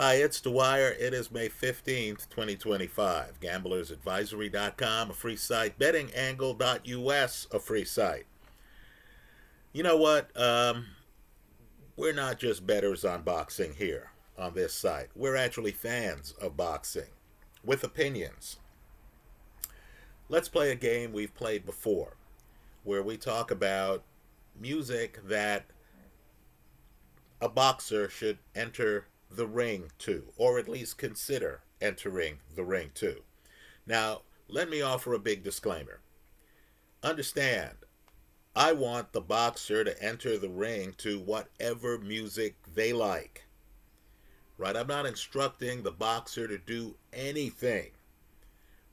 Hi, it's Dwyer. It is May 15th, 2025. GamblersAdvisory.com, a free site. BettingAngle.us, a free site. You know what? We're not just bettors on boxing here on this site. We're actually fans of boxing with opinions. Let's play a game we've played before where we talk about music that a boxer should enter the ring to, or at least consider entering the ring to. Now, let me offer a big disclaimer. Understand, I want the boxer to enter the ring to whatever music they like. Right? I'm not instructing the boxer to do anything.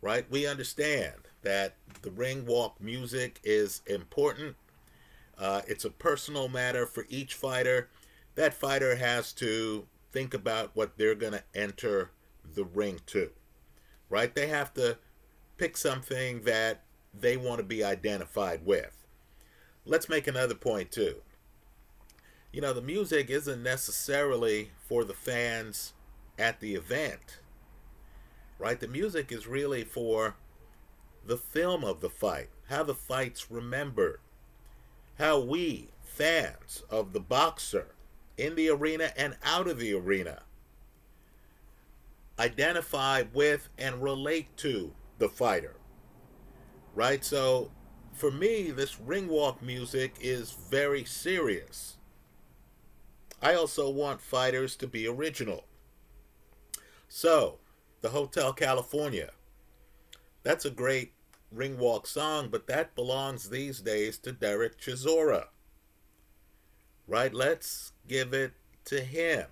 Right? We understand that the ring walk music is important. It's a personal matter for each fighter. That fighter has to think about what they're going to enter the ring to, right? They have to pick something that they want to be identified with. Let's make another point, too. You know, the music isn't necessarily for the fans at the event, right? The music is really for the film of the fight, how the fight's remembered, how we, fans of the boxer, in the arena and out of the arena, identify with and relate to the fighter, right? So for me, this ring walk music is very serious. I also want fighters to be original. So, the Hotel California, that's a great ring walk song, but that belongs these days to Derek Chisora. Right? Let's give it to him.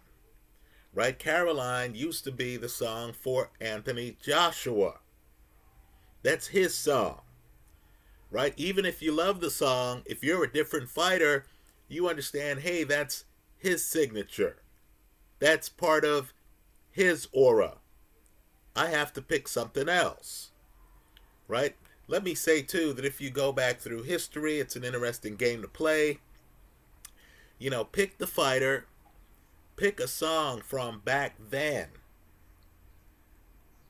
Right? Caroline used to be the song for Anthony Joshua. That's his song. Right? Even if you love the song, if you're a different fighter, you understand, hey, that's his signature. That's part of his aura. I have to pick something else. Right? Let me say, too, that if you go back through history, it's an interesting game to play. You know, pick the fighter, pick a song from back then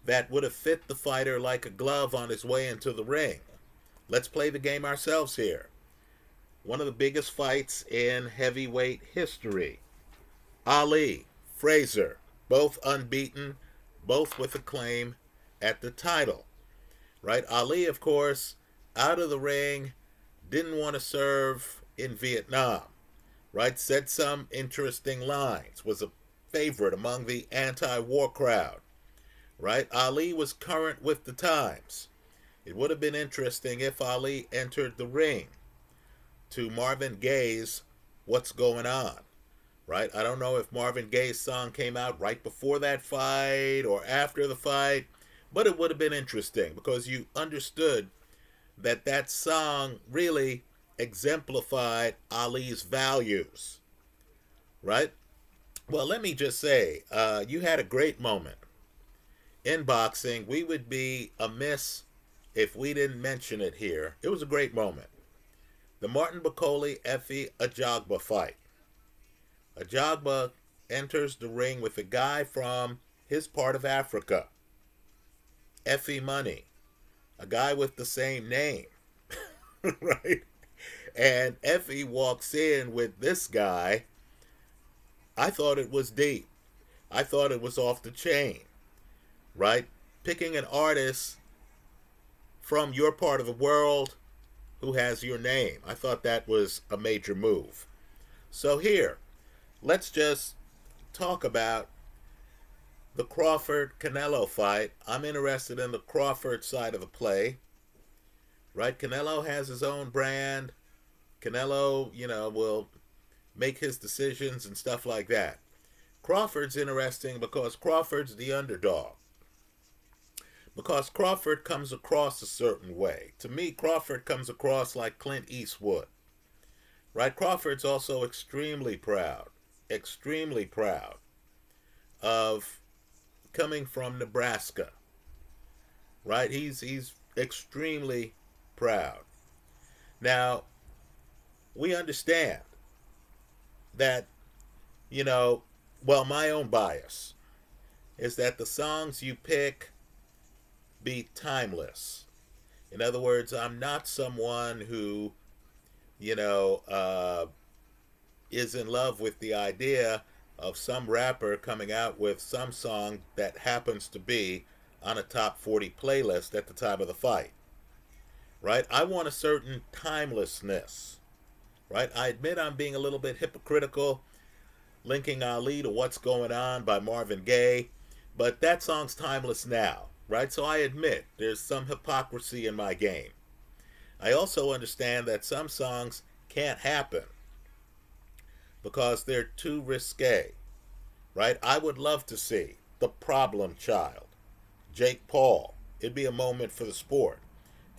that would have fit the fighter like a glove on his way into the ring. Let's play the game ourselves here. One of the biggest fights in heavyweight history. Ali, Frazier, both unbeaten, both with a claim at the title. Right? Ali, of course, out of the ring, didn't want to serve in Vietnam. Right, said some interesting lines, was a favorite among the anti-war crowd. Right, Ali was current with the times. It would have been interesting if Ali entered the ring to Marvin Gaye's What's Going On. Right, I don't know if Marvin Gaye's song came out right before that fight or after the fight, but it would have been interesting because you understood that that song really exemplified Ali's values, right? Well, let me just say, you had a great moment in boxing. We would be amiss if we didn't mention it here. It was a great moment. The Martin Bakole Efe Ajagba fight. Ajagba enters the ring with a guy from his part of Africa, Efe Money, a guy with the same name, right? And Effie walks in with this guy. I thought it was deep. I thought it was off the chain, right? Picking an artist from your part of the world who has your name. I thought that was a major move. So here, let's just talk about the Crawford-Canelo fight. I'm interested in the Crawford side of the play, right? Canelo has his own brand. Canelo, will make his decisions and stuff like that. Crawford's interesting because Crawford's the underdog. Because Crawford comes across a certain way. To me, Crawford comes across like Clint Eastwood. Right? Crawford's also extremely proud of coming from Nebraska. Right? He's extremely proud. Now, we understand that, my own bias. is that the songs you pick be timeless. In other words, I'm not someone who, you know, is in love with the idea of some rapper coming out with some song that happens to be on a top 40 playlist at the time of the fight. Right? I want a certain timelessness. Right? I admit I'm being a little bit hypocritical, linking Ali to What's Going On by Marvin Gaye, but that song's timeless now. Right? So I admit there's some hypocrisy in my game. I also understand that some songs can't happen because they're too risque, right? I would love to see The Problem Child, Jake Paul. It'd be a moment for the sport.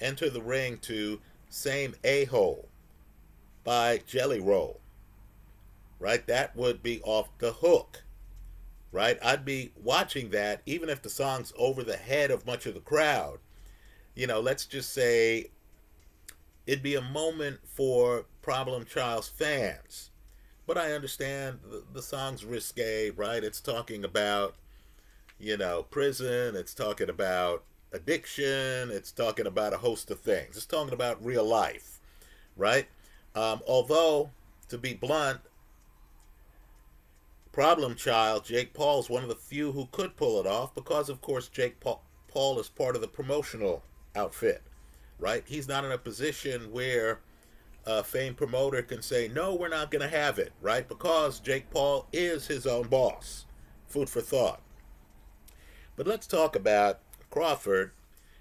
Enter the ring to Same A-Hole by Jelly Roll, right? That would be off the hook, right? I'd be watching that even if the song's over the head of much of the crowd. You know, let's just say it'd be a moment for Problem Child's fans. But I understand the song's risque, right? It's talking about, prison. It's talking about addiction. It's talking about a host of things. It's talking about real life, right? Although, to be blunt, Problem Child, Jake Paul's one of the few who could pull it off because, of course, Jake Paul is part of the promotional outfit, right? He's not in a position where a famed promoter can say, no, we're not going to have it, right? Because Jake Paul is his own boss. Food for thought. But let's talk about Crawford.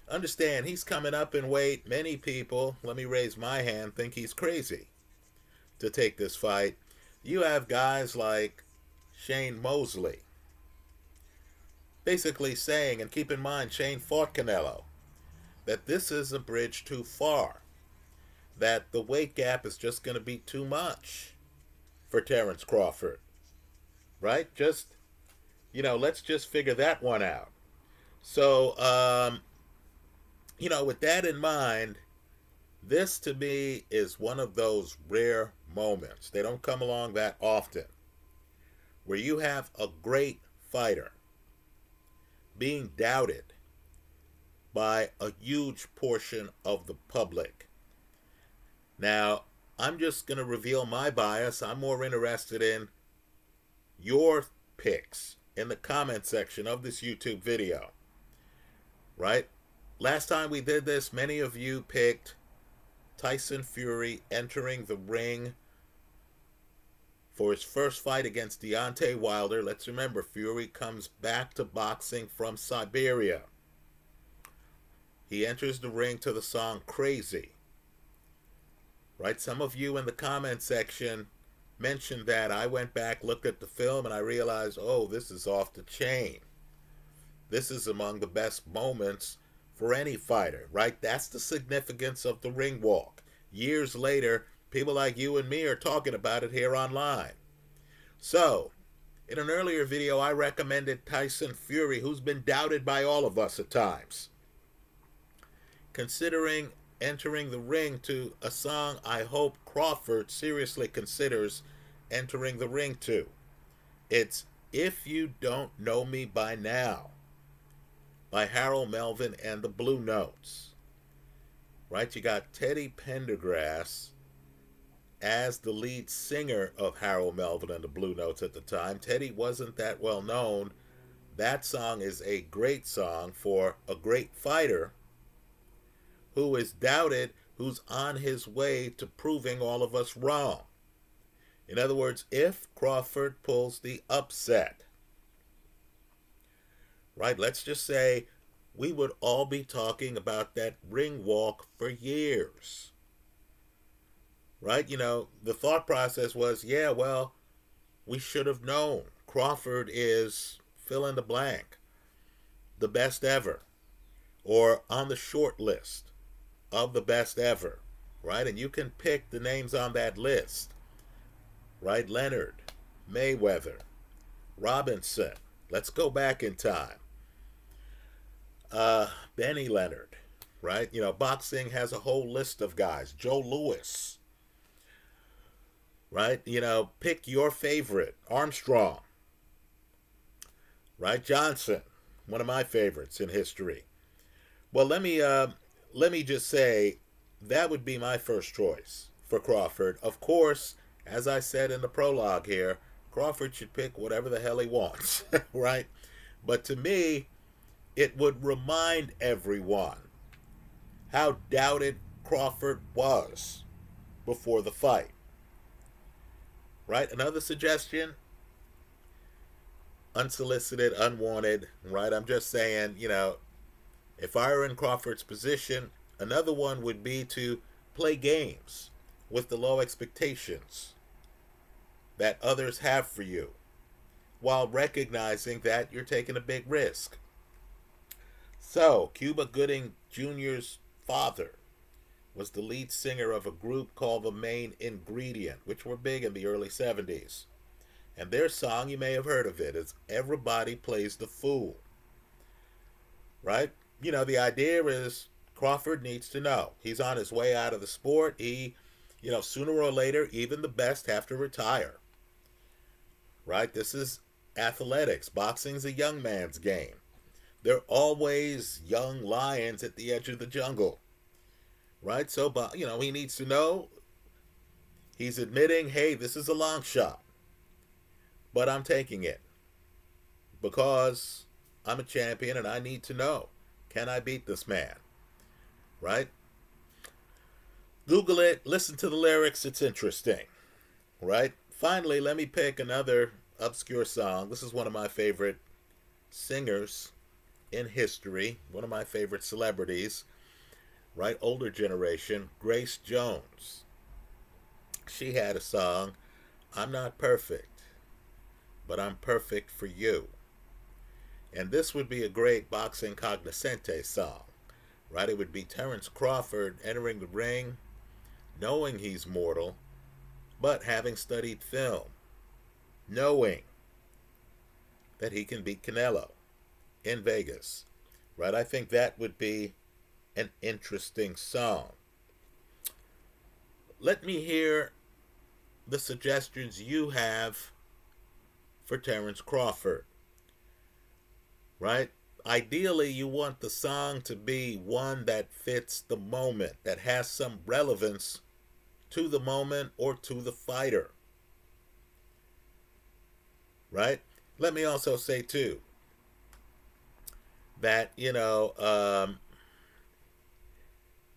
Understand, he's coming up in weight. Many people, let me raise my hand, think he's crazy to take this fight. You have guys like Shane Mosley basically saying, and keep in mind, Shane fought Canelo, that this is a bridge too far, that the weight gap is just going to be too much for Terence Crawford, right? Let's just figure that one out. So, with that in mind, this to me is one of those rare moments. They don't come along that often, where you have a great fighter being doubted by a huge portion of the public. Now, I'm just going to reveal my bias. I'm more interested in your picks in the comment section of this YouTube video, right? Last time we did this, many of you picked Tyson Fury entering the ring for his first fight against Deontay Wilder. Let's remember, Fury comes back to boxing from Siberia. He enters the ring to the song Crazy. Right? Some of you in the comment section mentioned that. I went back, looked at the film, and I realized, oh, this is off the chain. This is among the best moments for any fighter, right? That's the significance of the ring walk. Years later, people like you and me are talking about it here online. So, in an earlier video, I recommended Tyson Fury, who's been doubted by all of us at times, considering entering the ring to a song I hope Crawford seriously considers entering the ring to. It's If You Don't Know Me By Now by Harold Melvin and the Blue Notes. Right? You got Teddy Pendergrass as the lead singer of Harold Melvin and the Blue Notes at the time. Teddy wasn't that well known. That song is a great song for a great fighter who is doubted, who's on his way to proving all of us wrong. In other words, if Crawford pulls the upset, right, let's just say we would all be talking about that ring walk for years. Right? The thought process was, yeah, well, we should have known. Crawford is, fill in the blank, the best ever, or on the short list of the best ever, right? And you can pick the names on that list, right? Leonard, Mayweather, Robinson. Let's go back in time. Benny Leonard, right? Boxing has a whole list of guys. Joe Louis, right? Pick your favorite. Armstrong. right? Johnson, one of my favorites in history. Well, let me just say that would be my first choice for Crawford. Of course, as I said in the prologue here, Crawford should pick whatever the hell he wants, right? But to me, it would remind everyone how doubted Crawford was before the fight, right? Another suggestion, unsolicited, unwanted, right? I'm just saying, if I were in Crawford's position, another one would be to play games with the low expectations that others have for you while recognizing that you're taking a big risk. So, Cuba Gooding Jr.'s father was the lead singer of a group called The Main Ingredient, which were big in the early 70s. And their song, you may have heard of it, is Everybody Plays the Fool, right? The idea is Crawford needs to know. He's on his way out of the sport. Sooner or later, even the best have to retire, right? This is athletics. Boxing's a young man's game. They're always young lions at the edge of the jungle, right? So, he needs to know. He's admitting, hey, this is a long shot, but I'm taking it because I'm a champion and I need to know, can I beat this man, right? Google it, listen to the lyrics, it's interesting, right? Finally, let me pick another obscure song. This is one of my favorite singers in history, one of my favorite celebrities, right? Older generation, Grace Jones. She had a song, I'm Not Perfect, but I'm Perfect for You. And this would be a great boxing cognoscente song, right? It would be Terence Crawford entering the ring, knowing he's mortal, but having studied film, knowing that he can beat Canelo in Vegas, right? I think that would be an interesting song. Let me hear the suggestions you have for Terence Crawford, right? Ideally, you want the song to be one that fits the moment, that has some relevance to the moment or to the fighter, right? Let me also say, too, that,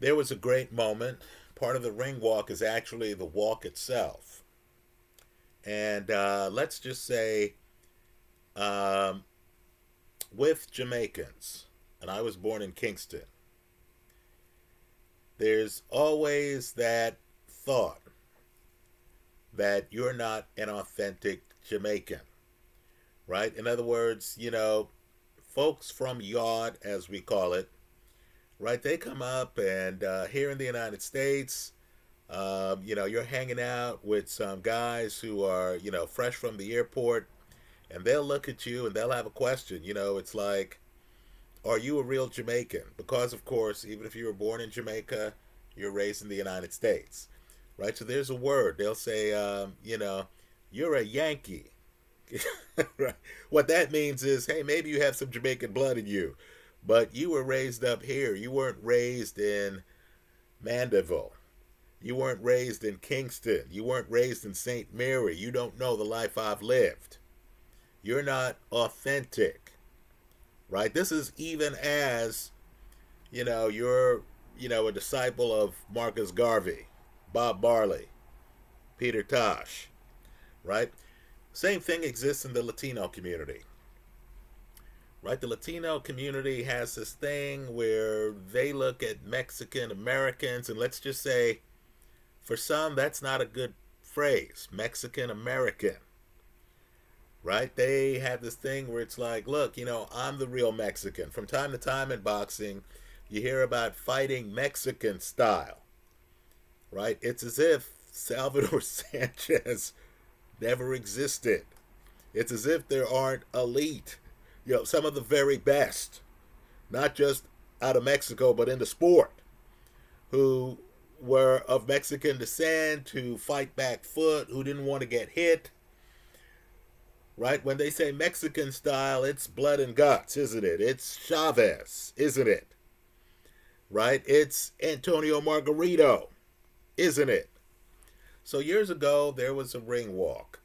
there was a great moment. Part of the ring walk is actually the walk itself. And let's just say, with Jamaicans, and I was born in Kingston, there's always that thought that you're not an authentic Jamaican, right? In other words, folks from Yard, as we call it, right? They come up and here in the United States, you're hanging out with some guys who are, fresh from the airport, and they'll look at you and they'll have a question. It's like, are you a real Jamaican? Because, of course, even if you were born in Jamaica, you're raised in the United States, right? So there's a word. They'll say, you're a Yankee. Right? What that means is, hey, maybe you have some Jamaican blood in you, but you were raised up here. You weren't raised in Mandeville. You weren't raised in Kingston. You weren't raised in St. Mary. You don't know the life I've lived. You're not authentic, right? This is even as, you're, a disciple of Marcus Garvey, Bob Marley, Peter Tosh, right? Same thing exists in the Latino community, right? The Latino community has this thing where they look at Mexican Americans, and let's just say, for some, that's not a good phrase, Mexican American, right? They have this thing where it's like, look, I'm the real Mexican. From time to time in boxing, you hear about fighting Mexican style, right? It's as if Salvador Sanchez never existed. It's as if there aren't elite, some of the very best, not just out of Mexico, but in the sport, who were of Mexican descent, who fight back foot, who didn't want to get hit, Right? When they say Mexican style, it's blood and guts, isn't it? It's Chavez, isn't it? Right? It's Antonio Margarito, isn't it? So years ago, there was a ring walk,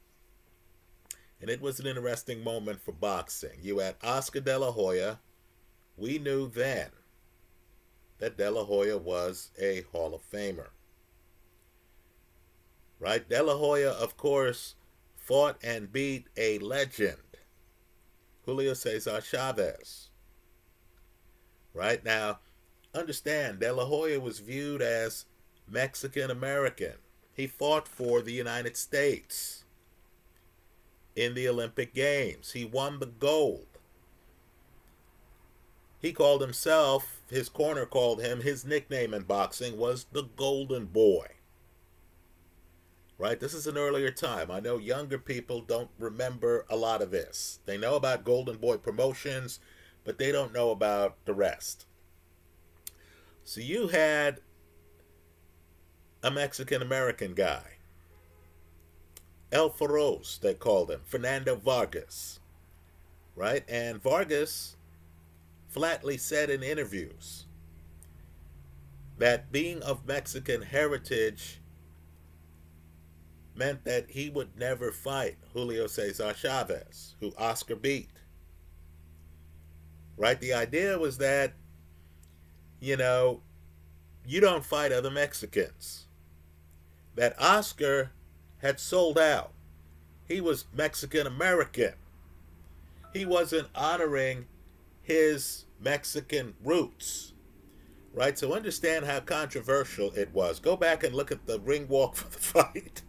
and it was an interesting moment for boxing. You had Oscar De La Hoya. We knew then that De La Hoya was a Hall of Famer. Right? De La Hoya, of course, fought and beat a legend, Julio Cesar Chavez. Right? Now, understand, De La Hoya was viewed as Mexican American. He fought for the United States in the Olympic Games. He won the gold. He called himself, his corner called him, his nickname in boxing was the Golden Boy. Right? This is an earlier time. I know younger people don't remember a lot of this. They know about Golden Boy promotions, but they don't know about the rest. So you had a Mexican American guy, El Feroz, they called him, Fernando Vargas. Right? And Vargas flatly said in interviews that being of Mexican heritage meant that he would never fight Julio Cesar Chavez, who Oscar beat. Right? The idea was that, you don't fight other Mexicans. That Oscar had sold out. He was Mexican American. He wasn't honoring his Mexican roots. Right? So understand how controversial it was. Go back and look at the ring walk for the fight.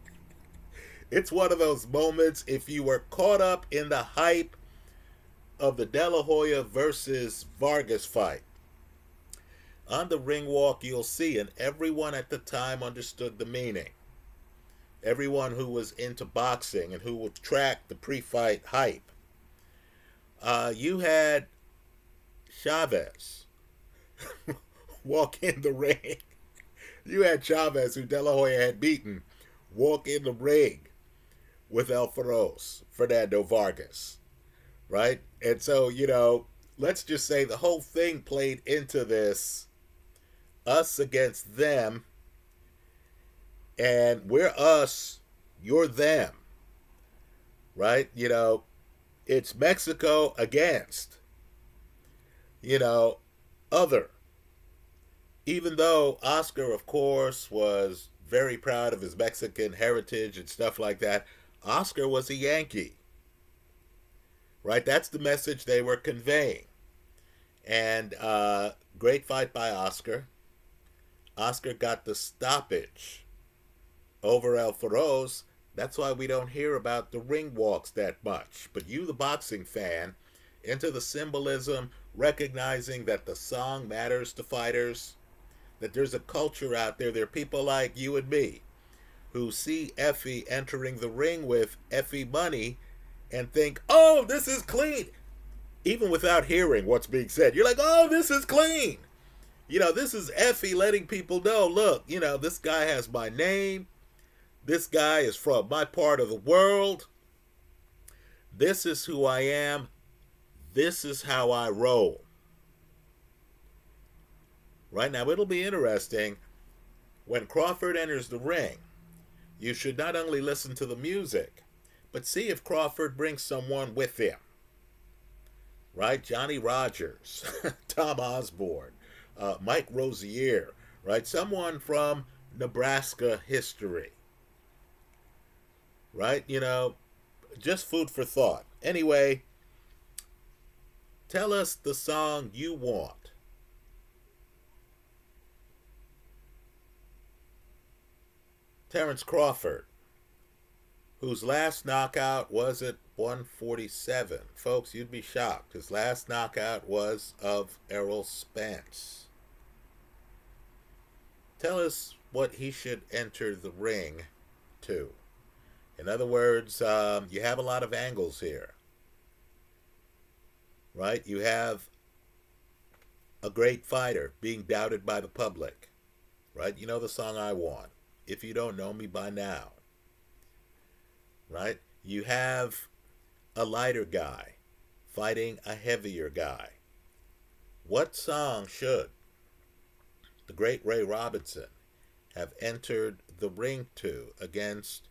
It's one of those moments, if you were caught up in the hype of the De La Hoya versus Vargas fight, on the ring walk you'll see, and everyone at the time understood the meaning. Everyone who was into boxing and who would track the pre-fight hype. You had Chavez walk in the ring. You had Chavez, who De La Hoya had beaten, walk in the ring with El Feroz, Fernando Vargas. Right? And so, let's just say the whole thing played into this, us against them, and we're us, you're them. Right? It's Mexico against, other. Even though Oscar, of course, was very proud of his Mexican heritage and stuff like that, Oscar was a Yankee. Right? That's the message they were conveying. And great fight by Oscar. Oscar got the stoppage over El Feroz. That's why we don't hear about the ring walks that much. But you, the boxing fan, into the symbolism, recognizing that the song matters to fighters, that there's a culture out there. There are people like you and me who see Effie entering the ring with Effie money and think, oh, this is clean. Even without hearing what's being said, you're like, oh, this is clean. This is Effie letting people know, look, this guy has my name. This guy is from my part of the world. This is who I am. This is how I roll. Right now, it'll be interesting when Crawford enters the ring. You should not only listen to the music, but see if Crawford brings someone with him. Right? Johnny Rogers, Tom Osborne, Mike Rozier, right? Someone from Nebraska history. Right? Just food for thought. Anyway, tell us the song you want. Terence Crawford, whose last knockout was at 147. Folks, you'd be shocked. His last knockout was of Errol Spence. Tell us what he should enter the ring to. In other words, you have a lot of angles here. Right? You have a great fighter being doubted by the public. Right? You know the song I want. If you don't know me by now. Right? You have a lighter guy fighting a heavier guy. What song should the great Ray Robinson have entered the ring to against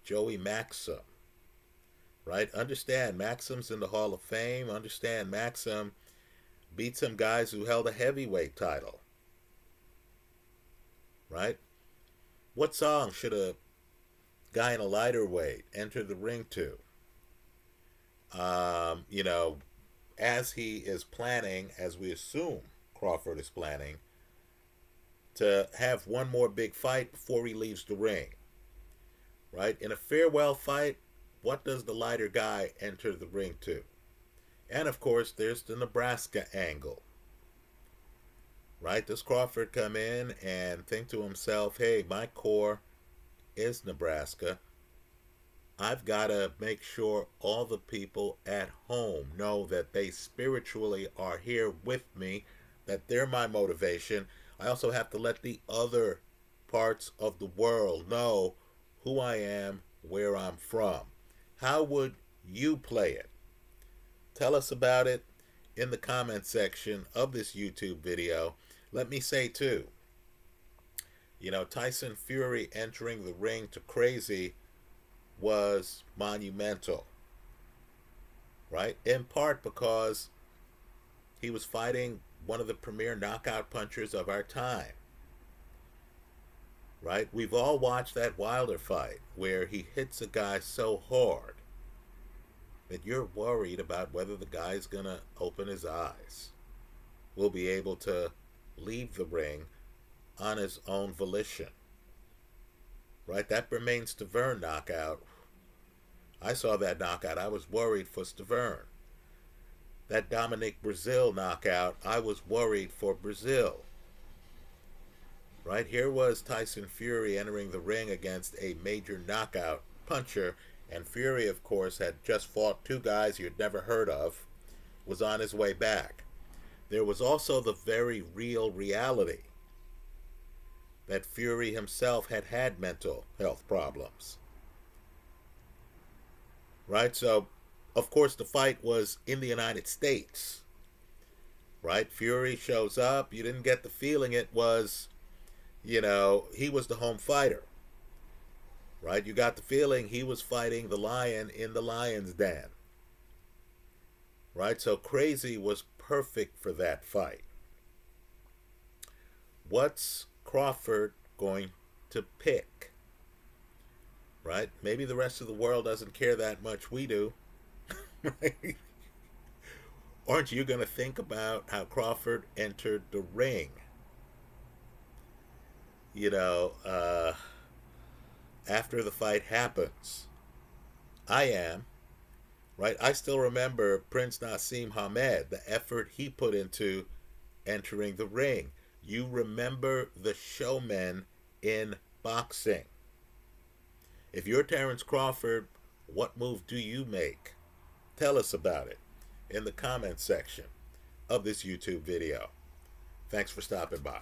Joey Maxim? Right? Understand, Maxim's in the Hall of Fame. Understand, Maxim beat some guys who held a heavyweight title. Right? What song should a guy in a lighter weight enter the ring to? You know, as he is planning, as we assume Crawford is planning, to have one more big fight before he leaves the ring. Right? In a farewell fight, what does the lighter guy enter the ring to? And of course, there's the Nebraska angle. Right? Does Crawford come in and think to himself, hey, my core is Nebraska. I've got to make sure all the people at home know that they spiritually are here with me, that they're my motivation. I also have to let the other parts of the world know who I am, where I'm from. How would you play it? Tell us about it in the comment section of this YouTube video. Let me say too, you know, Tyson Fury entering the ring to Crazy was monumental, right? In part because he was fighting one of the premier knockout punchers of our time, right? We've all watched that Wilder fight where he hits a guy so hard that you're worried about whether the guy's gonna open his eyes, will be able to leave the ring on his own volition. Right? That Bermain Stavern knockout, I saw that knockout. I was worried for Stavern. That Dominic Brazil knockout, I was worried for Brazil. Right? Here was Tyson Fury entering the ring against a major knockout puncher, and Fury, of course, had just fought two guys you'd never heard of, was on his way back. There was also the very real reality that Fury himself had had mental health problems. Right? So, of course, the fight was in the United States. Right? Fury shows up. You didn't get the feeling it was, you know, he was the home fighter. Right? You got the feeling he was fighting the lion in the lion's den. Right? So Crazy was perfect for that fight. What's Crawford going to pick? Right? Maybe the rest of the world doesn't care that much. We do. Right? Aren't you going to think about how Crawford entered the ring? You know, after the fight happens. I am. Right? I still remember Prince Nassim Hamed, the effort he put into entering the ring. You remember the showmen in boxing. If you're Terence Crawford, what move do you make? Tell us about it in the comment section of this YouTube video. Thanks for stopping by.